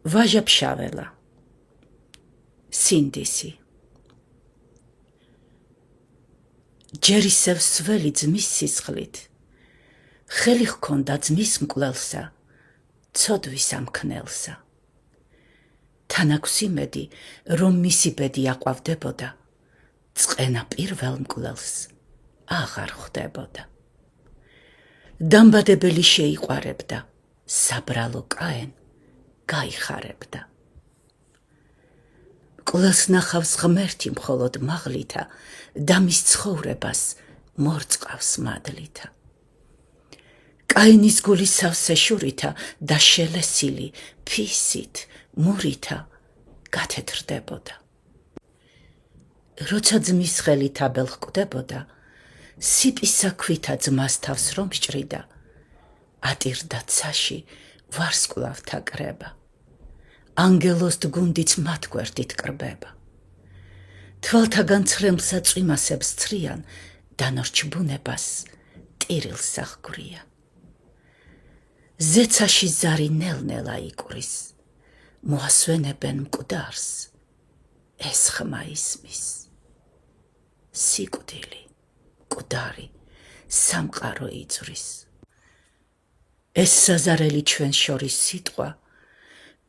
ვაჟა ფშაველა, სინდისი. ჯერ ისევ სველი ძმის სისხლით, ხელი ჰქონდა ძმის მკვლელსა, ცოდვის ამქნელსა. თან აქვს იმედი, რომ მისი ბედი აყვავდებოდა, წყენა პირველ მკვლელს აღარ ხვდებოდა. დამბადებელი შეიყვარებდა, საბრალო კაენ გაიხარებდა. მკვლელს ნახავს ღმერთი მხოლოდ მაღლითა და მის ცხოვრებას მორწყავს მადლითა. კაინის გული სავსე შურითა და შელესილი ფისით, მურითა გათეთრდებოდა. როცა ძმის ხელით აბელ ჰკვდებოდა, სიპისა ქვითა ძმას თავს რომ სჭრიდა, ატირდა ცაში ვარსკვლავთა კრება. ანგელოზ გუნდიც მათ გვერდით კრბება. თვალთაგან ცრემლსა წვიმასებს ცრიან, დანორჩ ბუნებას ტირილს აღგვრიან. ზეცაში ზარი ნელ-ნელა იკურის, მოასვენებენ მკვდარს, ეს ხმა ისმის. სიკვდილი, მკვდარი, სამყარო იწვრის. ეს საზარელი ჩვენ შორის სიტყვა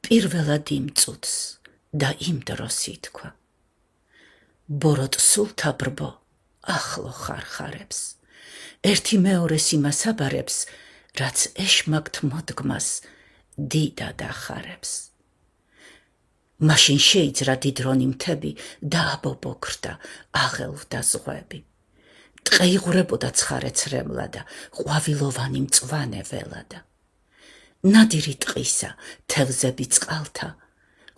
პირველად იმ წუთს და იმ დროს ითქვა. ბოროტ სულთა ბრბო ახლო ხარხარებს, ერთი მეორეს იმას აბარებს, რაც ეშმაკთ მოდგმას დიდად ახარებს. მაშინ შეიძრა დიდრონი მთები და აბობოქრდა აღელვდა ზღვები. ტყე იღვრებოდა ცხარე ცრემლა და ყვავილოვანი მწვანე ველადა. ნადირი ტყისა, თევზები წყალთა,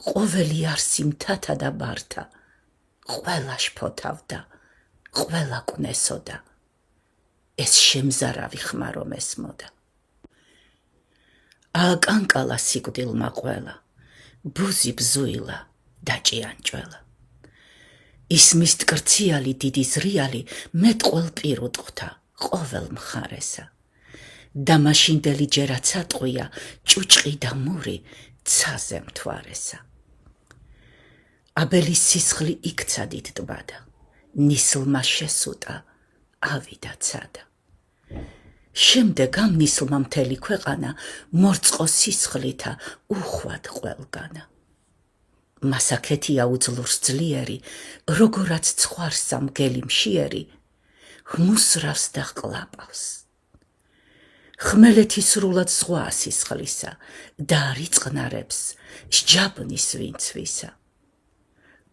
ყოველი არსი მთათა და ბართა, ყველა შფოთავდა, ყველა კვნესოდა, ეს შემზარავი ხმა რომ ესმოდა. ააკანკალა სიკვდილმა ყველა, ბუზი ბზუილა და ჭიანჭველა. ისმის ტკრციალი დიდი ზრიალი მეტყველ პირ უტყვთა ყოველ მხარესა. და მაშინდელი ჯერაც ატყვია ჭუჭყი და მური ცაზე მთვარესა. აბელის სისხლი იქცადით ტბადა, ნისლმა შესუტა, ავიდა ცადა. შემდეგ ამ ნისლმა მთელი ქვეყანა მორწყო სისხლითა უხვად ყველგანა. მასაკეთია უძლურს ძლიერი, როგორაც ცხვარსა მგელი მშიერი, ჰმუსრავს და ყლაპავს. ხმელეთი სრულად ზღვაა სისხლისა და არ იწყნარებს სჯაბნის ვინცვისა.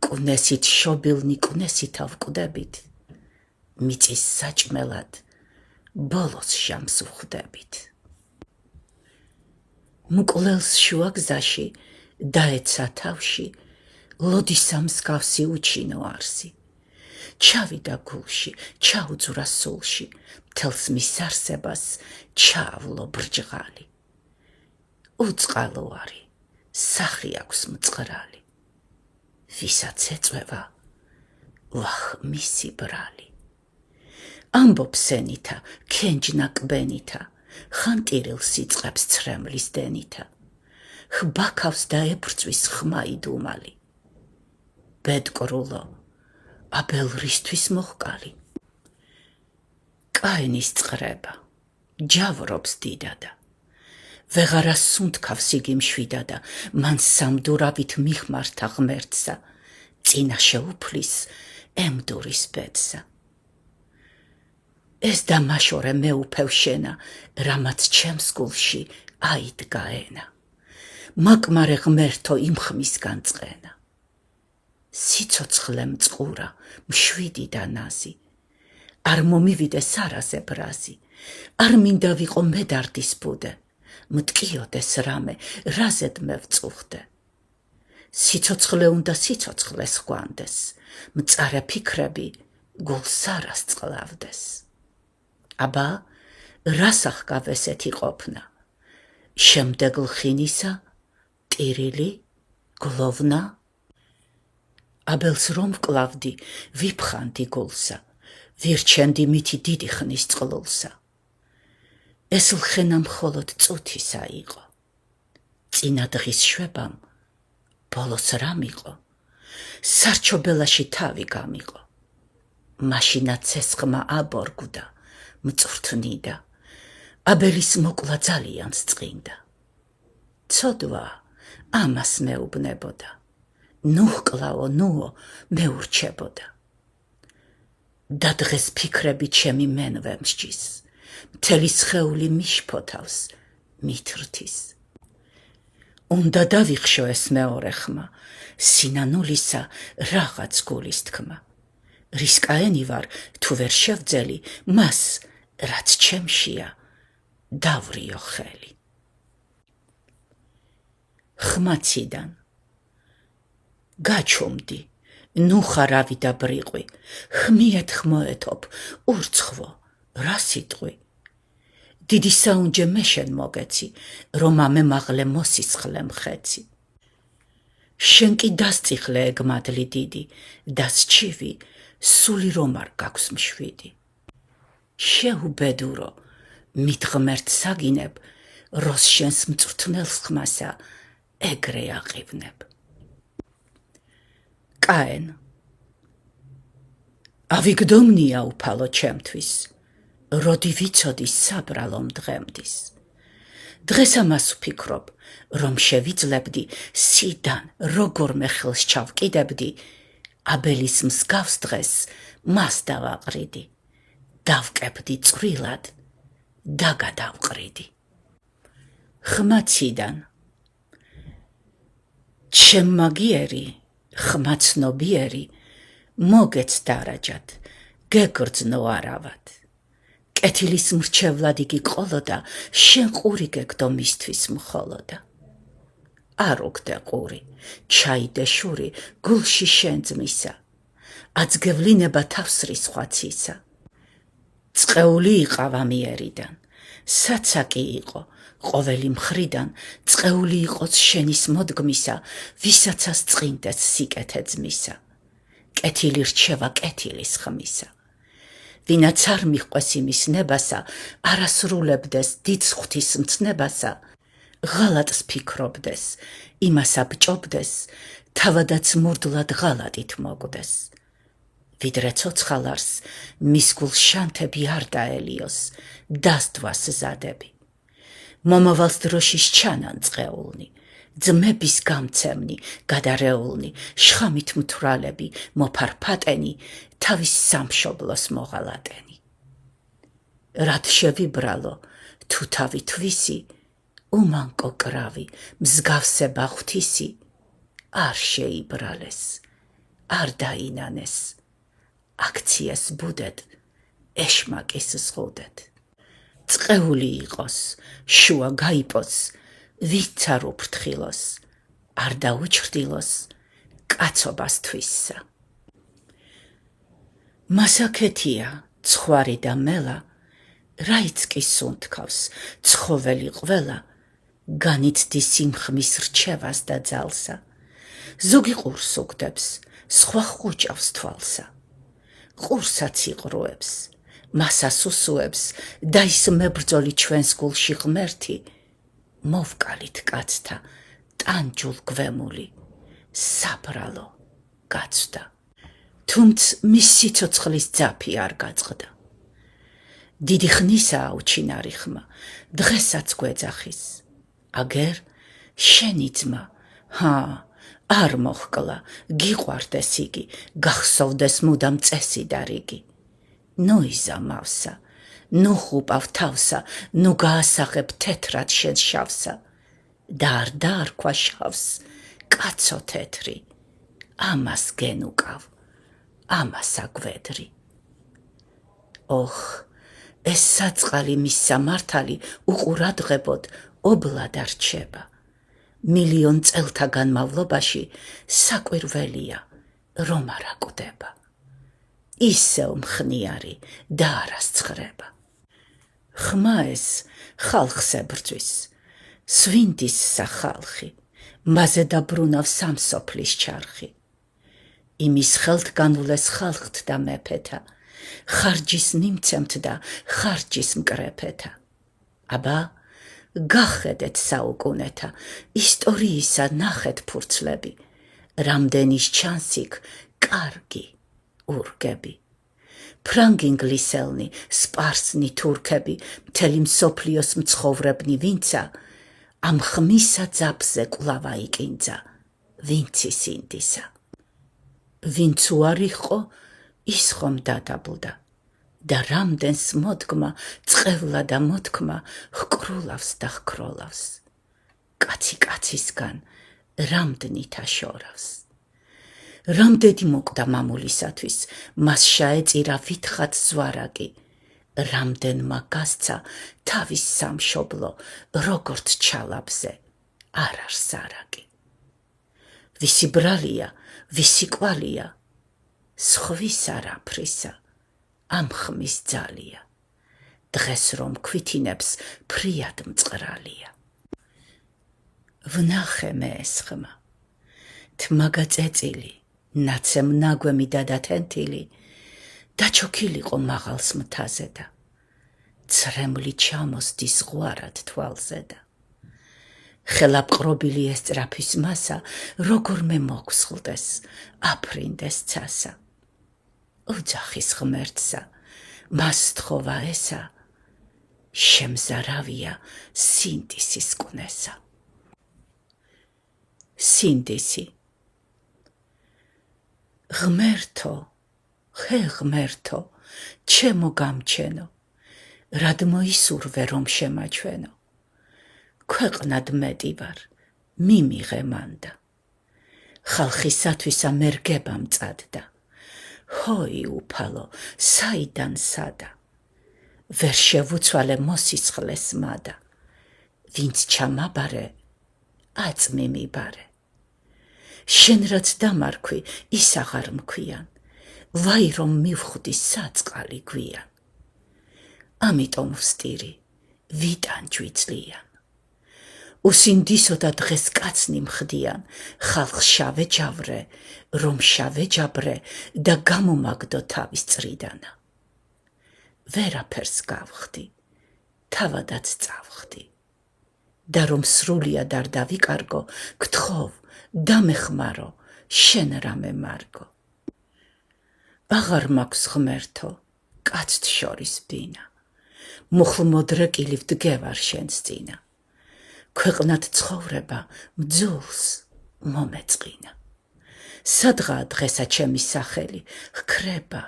კვნესით შობილნი კვნესითა ვკვდებით, მიწის საჭმელად ბოლოს ჟამს ვხვდებით. მკვლელს შუა გზაში დაეცა თავში ლოდისა მსგავსი უჩინო არსი. ჩავიდა გულში, ჩაუძვრა სულში, მთელს მის არსებას ჩაავლო ბრჯღალი. უწყალო არი, სახი აქვს მწყრალი, ვისაც ეწვევა ვახ მისი ბრალი. ამბობს ენითა, ქენჯნა კბენითა, ხანტირილს იწყებს ცრემლის დენითა. ხბაქავს და ებრძვის ხმა იდუმალი. ბედკრულო, აბელ რისთვის მოჰკალი. კაინის წყრება, ჯავრობს დიდადა. ვეღარა სუნთქავს იგი მშვიდადა, მან სამდურავით მიხმართა ღმერთსა, წინა შეუფლის ემდურის ბედსა. ეს დამაშორე მეუფევ შენა, რამაც ჩემს გულში აიდგა ენა. მაკმარე ღმერთო იმხმის განწყენა. სიცოცხლე მწყურა, მშვიდი და ნაზი. არ მომივიდეს არაზე ბრაზი, არ მინდა ვიყო მედარდის ბუდე, მტკიოდეს რამე, რაზედ მე ვწუხდე. სიცოცხლე უნდა სიცოცხლეს ჰგვანდეს, მწარე ფიქრები გულს არას წყლავდეს. აბა, რას ახგავ ესეთი ყოფნა? შემდეგ ლხინისა, ტირილი, გლოვნა? აბელს რომ ვკლავდი, ვიფხანდი გულსა, ვირჩენდი მითი დიდი ხნის წყლულსა. ეს ლხენა მხოლოდ წუთისა იყო. წინა დღის შვებამ ბოლოს რა მიყო? სარჩობელაში თავი გამიყო. მაშინაც ცესხმა აბორგუდა, მწვრთნიდა. აბელის მოკლა ძალიან სწყინდა. ცოდვა ამას მეუბნებოდა. ნუ ჰკლავო, ნუო, მეურჩებოდა. და დღეს ფიქრები ჩემი მენვე მსჯის, მთელი სხეული მიშფოთავს, მითრთის. უნდა დავიხშო ეს მეორე ხმა, სინანულისა რაღაც გულის თქმა. რისკაენი ვარ, თუ ვერ შევძელი, მას, რაც ჩემშია, დავრიო ხელი. ხმაციდან გაჩუმდი, ნუ ხარავი და ბრიყვი, ხმიეთ ხმოეთოფ, ურცხვო, რა სიტყვი. დიდი საუნჯე მე შენ მოგეცი, რომ ამემაღლე მოსისხლე მხეცი. შენ კი დასწიხლე ეგმადლი დიდი, დასჩივი, სული რომ არ გაქვს მშვიდი. შეუბედურო, მით ღმერთ საგინებ, როს შენს მწვრთნელს ხმასა, ეგრე აყივნებ. კაენ. ავიგდომნია უფალო ჩემთვის, როდი ვიცოდი საბრალომ დღემდის. დღეს ამას ვფიქრობ, რომ შევიძლებდი, სიდან როგორმე ხელს ჩავკიდებდი, აბელის მსგავს დღეს მას დავაყრიდი, დავკებდი წვრილად და გადავყრიდი. ხმაციდან ჩემ მაგიერი, ხმაცნობიერი, მოგეც დარაჯად, გეგრძნო არავად. კეთილის მრჩევლად იგი ყოლოდა, შენ ყური გეგდო მისთვის მხოლოდა. არ უგდე ყური, ჩაიდე შური, გულში შენ ძმისა, აცგევლინება თავსრი სხვაცისა. წყეული იყავ ამიერიდან, საცაკი იყო, ყოველი მხრიდან, წყეული იყოს შენის მოდგმისა, ვისაცას წყინდეს სიკეთე ძმისა. კეთილი რჩევა კეთილის ხმისა. ვინაც არ მიჰყვეს იმის ნებასა, არასრულებდეს დიდ ღვთის მცნებასა, ღალატს ფიქრობდეს, იმას აბჭობდეს, თავადაც მურდლად ღალატით მოგდეს. ვიდრე ცოცხალარს, მის გულს შანთები არ დაელიოს, დასდვას ზადები. მომავალს დროშის ჩანან წყეულნი, ძმების გამცემნი, გადარეულნი, შხამით მთვრალები, მოფარფატენი, თავის სამშობლოს მოღალატენი. რად შევიბრალო, თუ თავი თვისი, უმანკო კრავი, მსგავსება ღვთისი, არ შეიბრალეს, არ დაინანეს, აქციეს ბუდეთ, ეშმაკის ზღუდეთ. წყეული იყოს, შუა გაიპოს, ვით არ უფრთხილოს, არ დაუჩრდილოს, კაცობას თვისსა. მასაკეთია, ცხვარი და მელა, რაიც კი სუნთქავს, ცხოველი ყველა, განიცდი სიმხმის რჩევას და ძალსა. ზოგი ყურს უგდებს, სხვა ხუჭავს თვალსა. ყურსაც იღრუებს, მასას უსუებს, და ის მებრძოლი ჩვენს გულში ღმერთი, მოვკალით კაცთა, ტანჯულ გვემული, საბრალო გაცვდა. თუმც მის სიცოცხლის ძაფი არ გაწყდა. დიდი ხნისაა უჩინარი ხმა, დღესაც გვეძახის. აგერ შენი ძმა, არ მოჰკლა, გიყვარდეს იგი, გახსოვდეს მუდამ წესი და რიგი. ნუ იზამავსა, ნუ ხუპავ თავსა, ნუ გაასაღებ თეთრად შენ შავსა. და არ დაარქვა შავს, კაცო თეთრი, ამას გენუკავ, ამას აგვედრი. ოხ, ეს საწყალი მის სამართალი უყურადღებოდ ობლად არჩება. მილიონ წელთა განმავლობაში საკვირველია, რომ არ აკვდება. ისევ მხნიარი და არასცხრება. ხმა ეს ხალხს ებრძვის, სვინდის სახალხი, მასზე დაბრუნავს სამსოფლის ჩარხი. იმის ხელთ განულეს ხალხთ და მეფეთა, ხარჯის ნიმცემთ და ხარჯის მკრეფეთა. აბა, გახედეთ საუკუნეთა, ისტორიისა ნახეთ ფურცლები, რამდენის ჩანს იქ კარგი ურგები. ფრანგი ინგლისელნი, სპარსნი თურქები, მთელი მსოფლიოს მცხოვრებნი ვინცა, ამ ხმისა ძაბზე კვლავა იკინძა, ვინც ისინდისა. ვინც უარ იყო, ის ხომ დადაბლდა და რამდენს მოდგმა, წყევლა და მოთქმა ჰკრულავს და ჰქროლავს. კაცი კაცისგან რამდნით აშორავს. რამდენი მოკვდა მამულისათვის, მას შეეწირა ვითხრად ზვარაკი, რამდენმა გასცა თავის სამშობლო, როგორც ჩალაბზე არ არის არაკი. ვისი ბრალია, ვისი კვალია, სხვის არაფრისა, ამ ხმის ძალია, დღეს რომ ქვითინებს ფრიად მწყრალია. ვნახე მე ეს ხმა, თმაგა წეწილი, ნაცემ ნაგვემი და დათენთილი, დაჩოქილიყო მაღალს მთაზე და ცრემლი ჩამოსდი ზღვარად თვალზე და ხელაპყრობილი ესწრაფის მასა, როგორმე მოგსხლდეს, აფრინდეს ცასა. ოძახის ღმერთსა, მას თხოვა ესა, შემზარავია სინდისის კვნესა. სინდისი. ღმერთო, ხე ღმერთო, ჩემო გამჩენო, რად მოისურვე რომ შემაჩვენო. ქვეყნად მეტი ვარ, მიმიღე მანდა. ხალხისათვისა მერგება მწადდა. ჰოი უფალო, საიდან სადა. ვერ შევუცვალე მოსისხლეს მადა. ვინც ჩამაბარე, აწმი მიბარე. შენ რაც დამარქვი, ის აღარ მქვიან. ვაი რომ მივხვდი საწყალი გვიან. ამიტომ ვსტირი, ვიტანჯვი ძლიან. უსინდისო და დღეს კაცნი მხდიან, ხალხ შავე ჯავრე, რომ შავე ჯაბრე და გამომაგდო თავის წრიდანა. ვერაფერს გავხდი, თავადაც წავხდი. და რომ სრულიად არ დავიკარგო, გთხოვ, დამეხმარო, შენ რამე მარგო. აღარ მაქვს ღმერთო, კაცთ შორის ბინა, მუხლმოდრეკილი ვდგევარ შენს წინა. ქვეყნად ცხოვრება მძულს მომეწყინა. სადღაა დღესა ჩემი სახელი, ჰქრება,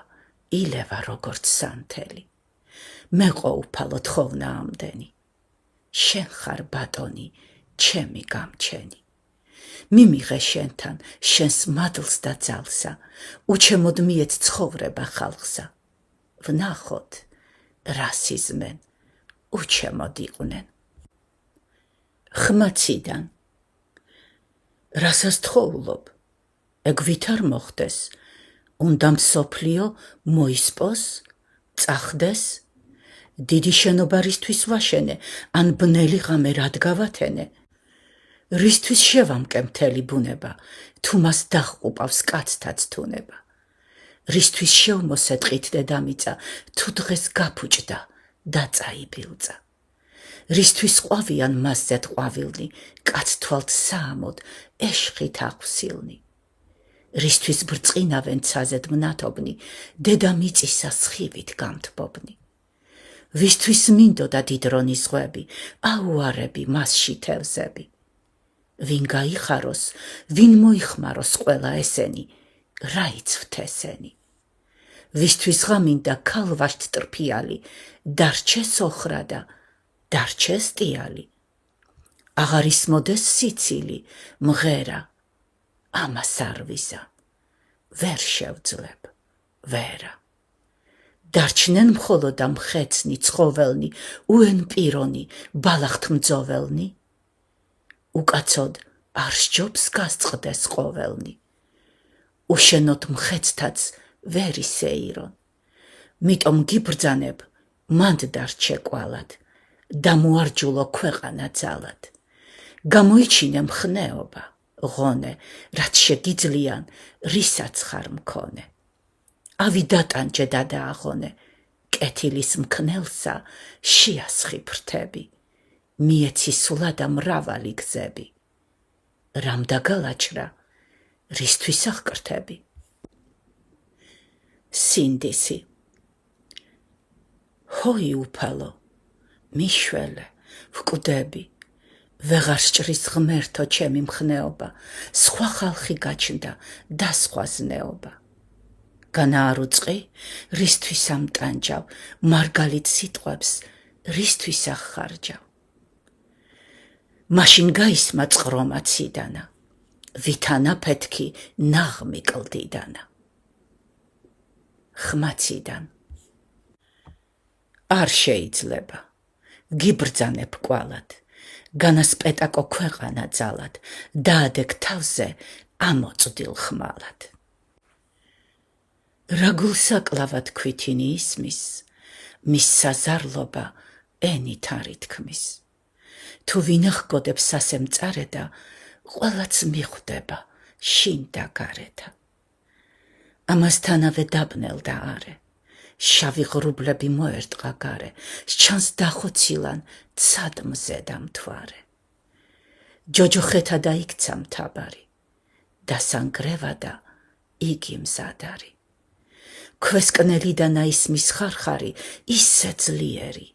ილევა როგორც სანთელი. მეყო უფალო თხოვნა ამდენი. შენ ხარ ბატონი, ჩემი გამჩენი. მიმიღე შენთან, შენს მადლს და ძალსა, უჩემოდ მიეც ცხოვრება ხალხსა. ვნახოთ, რა სიზმენ, უჩემოდ იყვნენ. ხმაციდან. რასას თხოვლობ? ეგ ვით არ მოხდეს? უნდა მსოფლიო მოისპოს, წახდეს? დიდი შენობარისთვის ვაშენე, ან ბნელი ღამე რად გავათენე? რისთვის შევამკე მთელი ბუნება, თუ მას დაღუპავს კაცთაც თუნება? რისთვის შევმოსე ტყით დედამიწა, თუ დღეს გაფუჭდა და წაიბილწა? რისთვის ყვავიან მასზედ ყვავილნი, კაც თვალთ საამოდ, ეშხით აღვსილნი? რისთვის ბრწყინავენ ცაზედ მნათობნი, დედამიწისა სხივით გამთბობნი? ვისთვის მინდოდა დიდრონის ზღვები, აუარები მასში თევზები? ვინ გაიხაროს, ვინ მოიხმაროს ყველა ესენი, რა იცვთესენი? ვისთვის ღამინდა ქალვაშთ ტრფიალი, დარჩეს ოხრა და დარჩეს ტიალი? აღარ ისმოდეს სიცილი, მღერა, ამას არ ვიზა, ვერ შევძლებ, ვერა. დარჩნენ მხოლოდ ამ ხეცნი, ცხოველნი, უენ პირონი, ბალახთ მძოველნი? უკაცოდ არ სჯობს გასწყდეს ყოველნი. უშენოდ მხეცთაც ვერ ისეირონ. მიტომ გიბრძანებ, მანდ დარჩე კვალად, დამოარჯულო ქვეყანა ძალად. გამოიჩინე მხნეობა, ღონე, რაც შეგიძლიან, რისაც ხარ მქონე. ავი დატანჯე და დააღონე, კეთილის მქნელსა შეასხი ფრთები, მიეცი სულადა მრავალი გზები. რამ დაგალაჩრა, რისთვის აღკრთები? სინდისი. ჰოი უფალო, მიშველე, ვკვდები, ვეღარ სჭრის ღმერთო ჩემი მხნეობა, სხვა ხალხი გაჩნდა და სხვა ზნეობა. განაარუწყი, რისთვის ამტანჯავ, მარგალით სიტყვებს, რისთვის აღხარჯავ. მაშინ გაისმა წყრომა ციდანა, ვითანა ფეთქი ნაღმი კლდიდანა. ხმაციდან. არ შეიძლება, გიბრძანებ კვალად, განასპეტაკო ქვეყანა ძალად, დაადგ თავზე ამოწდილ ხმალად. რა გულსაკლავად ქვითინი ისმის, მის საზარლობა ენით არ ითქმის. თუ ვინ აღგოდებს ასე მწარედა, ყველაც მიხვდება შინ და გარედა. ამასთანავე დაბნელდა არე, შავი ღრუბლები მოერტყა გარე, სჩანს დახოცილან ცად მზედა მთვარე. ჯოჯოხეთა და იქცა მთაბარი, დასანგრევა და იგი მზადარი. ქვესკნელიდან აისმის ხარხარი, ისე ძლიერი,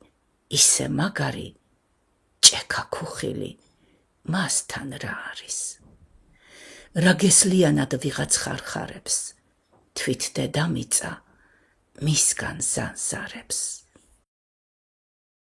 ისე მაგარი, ჭექა ქუხილი, მასთან რა არის? რა გესლიანად ვიღაც ხარხარებს, თვით დედამიწა მისგან ზანზარებს.